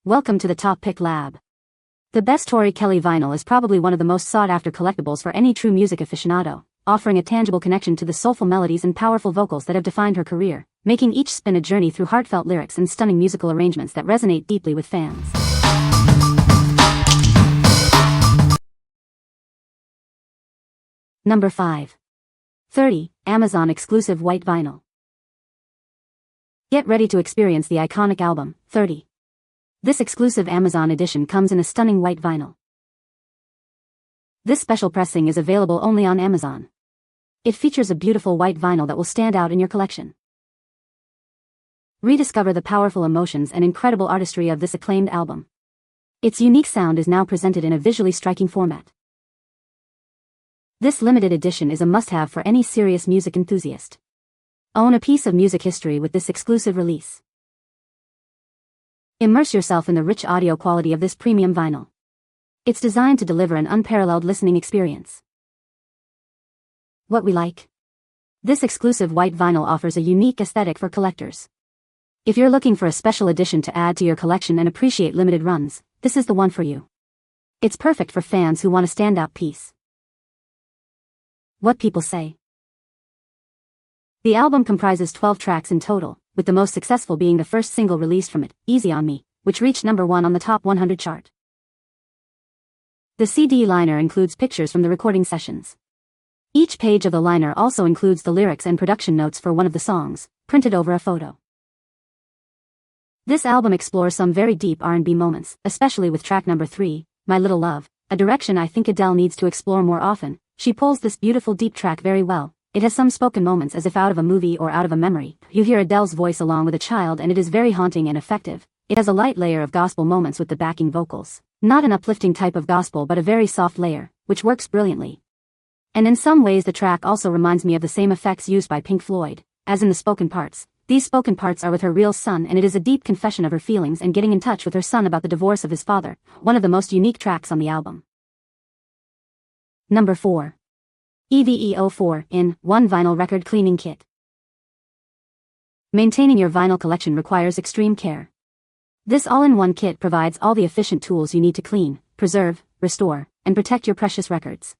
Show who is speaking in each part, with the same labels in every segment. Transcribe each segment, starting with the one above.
Speaker 1: Welcome to the TopPick Lab. The best Tori Kelly vinyl is probably one of the most sought-after collectibles for any true music aficionado, offering a tangible connection to the soulful melodies and powerful vocals that have defined her career, making each spin a journey through heartfelt lyrics and stunning musical arrangements that resonate deeply with fans. Number 5. 30. Amazon exclusive white vinyl. Get ready to experience the iconic album, 30. This exclusive Amazon edition comes in a stunning white vinyl. This special pressing is available only on Amazon. It features a beautiful white vinyl that will stand out in your collection. Rediscover the powerful emotions and incredible artistry of this acclaimed album. Its unique sound is now presented in a visually striking format. This limited edition is a must-have for any serious music enthusiast. Own a piece of music history with this exclusive release. Immerse yourself in the rich audio quality of this premium vinyl. It's designed to deliver an unparalleled listening experience. What we like? This exclusive white vinyl offers a unique aesthetic for collectors. If you're looking for a special edition to add to your collection and appreciate limited runs, this is the one for you. It's perfect for fans who want a standout piece. What people say. The album comprises 12 tracks in total, with the most successful being the first single released from it, Easy on Me, which reached number 1 on the Top 100 chart. The CD liner includes pictures from the recording sessions. Each page of the liner also includes the lyrics and production notes for one of the songs, printed over a photo. This album explores some very deep R&B moments, especially with track number 3, My Little Love, a direction I think Adele needs to explore more often. She pulls this beautiful deep track very well. It has some spoken moments as if out of a movie or out of a memory. You hear Adele's voice along with a child and it is very haunting and effective. It has a light layer of gospel moments with the backing vocals. Not an uplifting type of gospel but a very soft layer, which works brilliantly. And in some ways the track also reminds me of the same effects used by Pink Floyd, as in the spoken parts. These spoken parts are with her real son and it is a deep confession of her feelings and getting in touch with her son about the divorce of his father, one of the most unique tracks on the album. Number 4. EVEO 4-in-1 Vinyl Record Cleaning Kit. Maintaining your vinyl collection requires extreme care. This all-in-one kit provides all the efficient tools you need to clean, preserve, restore, and protect your precious records.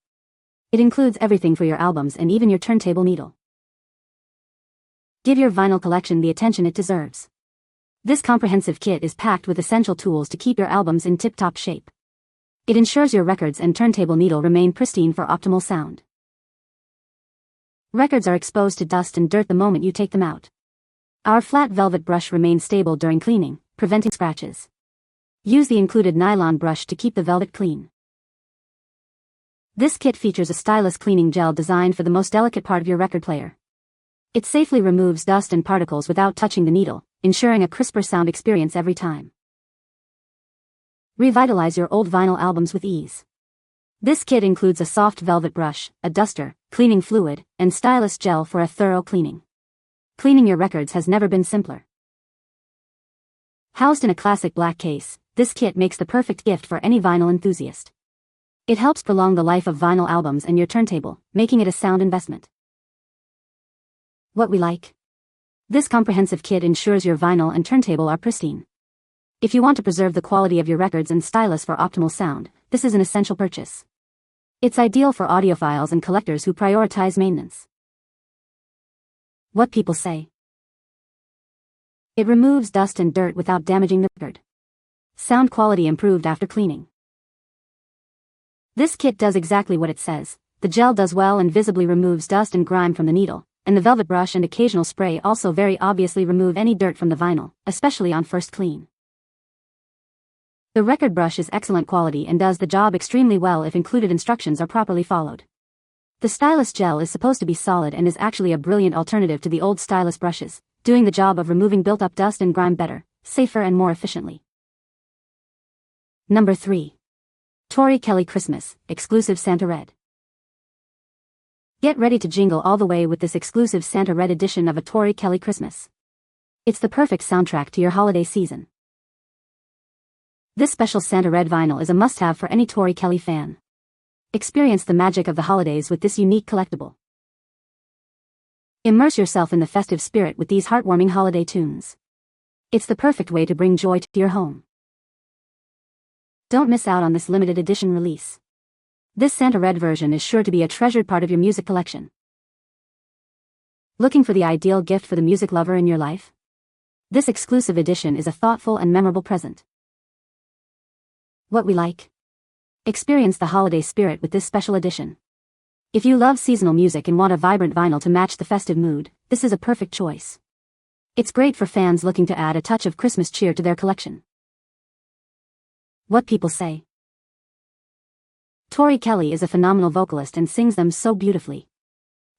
Speaker 1: It includes everything for your albums and even your turntable needle. Give your vinyl collection the attention it deserves. This comprehensive kit is packed with essential tools to keep your albums in tip-top shape. It ensures your records and turntable needle remain pristine for optimal sound. Records are exposed to dust and dirt the moment you take them out. Our flat velvet brush remains stable during cleaning, preventing scratches. Use the included nylon brush to keep the velvet clean. This kit features a stylus cleaning gel designed for the most delicate part of your record player. It safely removes dust and particles without touching the needle, ensuring a crisper sound experience every time. Revitalize your old vinyl albums with ease. This kit includes a soft velvet brush, a duster, cleaning fluid, and stylus gel for a thorough cleaning. Cleaning your records has never been simpler. Housed in a classic black case, this kit makes the perfect gift for any vinyl enthusiast. It helps prolong the life of vinyl albums and your turntable, making it a sound investment. What we like? This comprehensive kit ensures your vinyl and turntable are pristine. If you want to preserve the quality of your records and stylus for optimal sound, this is an essential purchase. It's ideal for audiophiles and collectors who prioritize maintenance. What people say. It removes dust and dirt without damaging the record. Sound quality improved after cleaning. This kit does exactly what it says. The gel does well and visibly removes dust and grime from the needle, and the velvet brush and occasional spray also very obviously remove any dirt from the vinyl, especially on first clean. The record brush is excellent quality and does the job extremely well if included instructions are properly followed. The stylus gel is supposed to be solid and is actually a brilliant alternative to the old stylus brushes, doing the job of removing built-up dust and grime better, safer and more efficiently. Number 3. Tori Kelly Christmas, exclusive Santa Red. Get ready to jingle all the way with this exclusive Santa Red edition of a Tori Kelly Christmas. It's the perfect soundtrack to your holiday season. This special Santa Red vinyl is a must-have for any Tori Kelly fan. Experience the magic of the holidays with this unique collectible. Immerse yourself in the festive spirit with these heartwarming holiday tunes. It's the perfect way to bring joy to your home. Don't miss out on this limited edition release. This Santa Red version is sure to be a treasured part of your music collection. Looking for the ideal gift for the music lover in your life? This exclusive edition is a thoughtful and memorable present. What we like. Experience the holiday spirit with this special edition. If you love seasonal music and want a vibrant vinyl to match the festive mood, this is a perfect choice. It's great for fans looking to add a touch of Christmas cheer to their collection. What people say. Tori Kelly is a phenomenal vocalist and sings them so beautifully.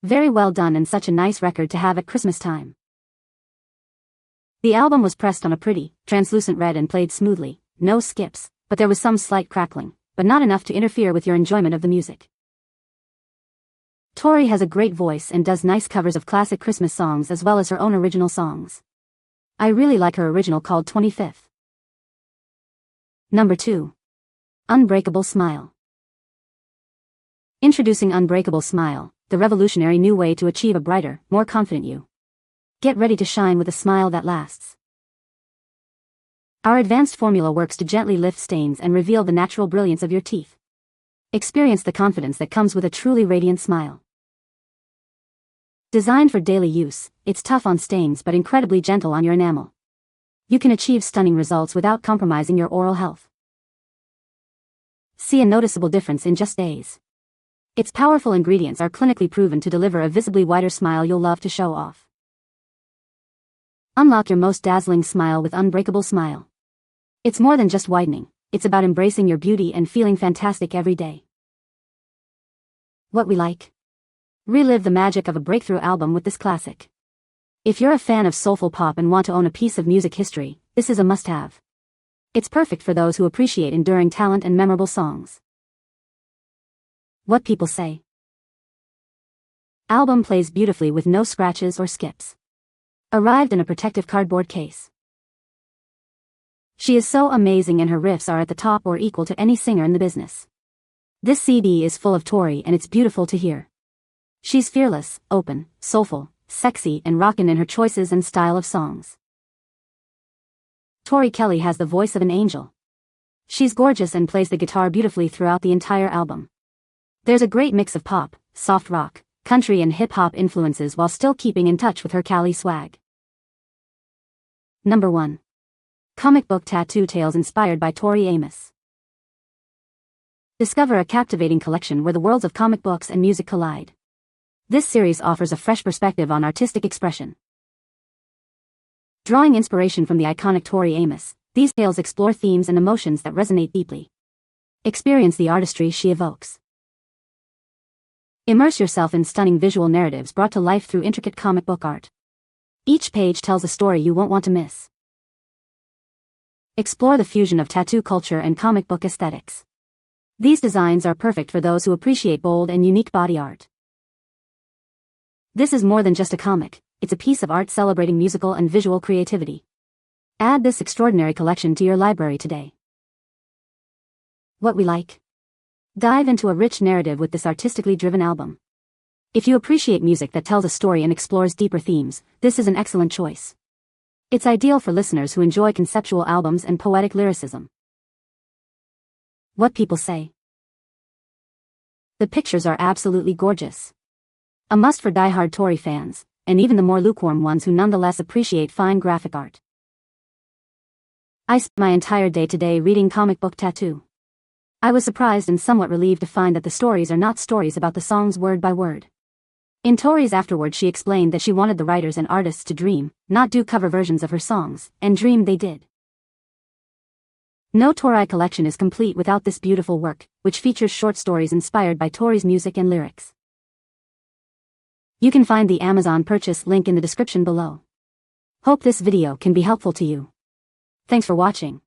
Speaker 1: Very well done and such a nice record to have at Christmas time. The album was pressed on a pretty, translucent red and played smoothly, no skips, but there was some slight crackling, but not enough to interfere with your enjoyment of the music. Tori has a great voice and does nice covers of classic Christmas songs as well as her own original songs. I really like her original called 25th. Number 2. Unbreakable Smile. Introducing Unbreakable Smile, the revolutionary new way to achieve a brighter, more confident you. Get ready to shine with a smile that lasts. Our advanced formula works to gently lift stains and reveal the natural brilliance of your teeth. Experience the confidence that comes with a truly radiant smile. Designed for daily use, it's tough on stains but incredibly gentle on your enamel. You can achieve stunning results without compromising your oral health. See a noticeable difference in just days. Its powerful ingredients are clinically proven to deliver a visibly whiter smile you'll love to show off. Unlock your most dazzling smile with Unbreakable Smile. It's more than just whitening, it's about embracing your beauty and feeling fantastic every day. What we like. Relive the magic of a breakthrough album with this classic. If you're a fan of soulful pop and want to own a piece of music history, this is a must-have. It's perfect for those who appreciate enduring talent and memorable songs. What people say. Album plays beautifully with no scratches or skips. Arrived in a protective cardboard case. She is so amazing and her riffs are at the top or equal to any singer in the business. This CD is full of Tori and it's beautiful to hear. She's fearless, open, soulful, sexy and rockin' in her choices and style of songs. Tori Kelly has the voice of an angel. She's gorgeous and plays the guitar beautifully throughout the entire album. There's a great mix of pop, soft rock, country and hip-hop influences while still keeping in touch with her Cali swag. Number 1. Comic book tattoo tales inspired by Tori Amos. Discover a captivating collection where the worlds of comic books and music collide. This series offers a fresh perspective on artistic expression. Drawing inspiration from the iconic Tori Amos, these tales explore themes and emotions that resonate deeply. Experience the artistry she evokes. Immerse yourself in stunning visual narratives brought to life through intricate comic book art. Each page tells a story you won't want to miss. Explore the fusion of tattoo culture and comic book aesthetics. These designs are perfect for those who appreciate bold and unique body art. This is more than just a comic, it's a piece of art celebrating musical and visual creativity. Add this extraordinary collection to your library today. What we like. Dive into a rich narrative with this artistically driven album. If you appreciate music that tells a story and explores deeper themes, this is an excellent choice. It's ideal for listeners who enjoy conceptual albums and poetic lyricism. What people say. The pictures are absolutely gorgeous. A must for die-hard Tori fans, and even the more lukewarm ones who nonetheless appreciate fine graphic art. I spent my entire day today reading Comic Book Tattoo. I was surprised and somewhat relieved to find that the stories are not stories about the songs word by word. In Tori's afterward she explained that she wanted the writers and artists to dream, not do cover versions of her songs, and dream they did. No Tori collection is complete without this beautiful work, which features short stories inspired by Tori's music and lyrics. You can find the Amazon purchase link in the description below. Hope this video can be helpful to you. Thanks for watching.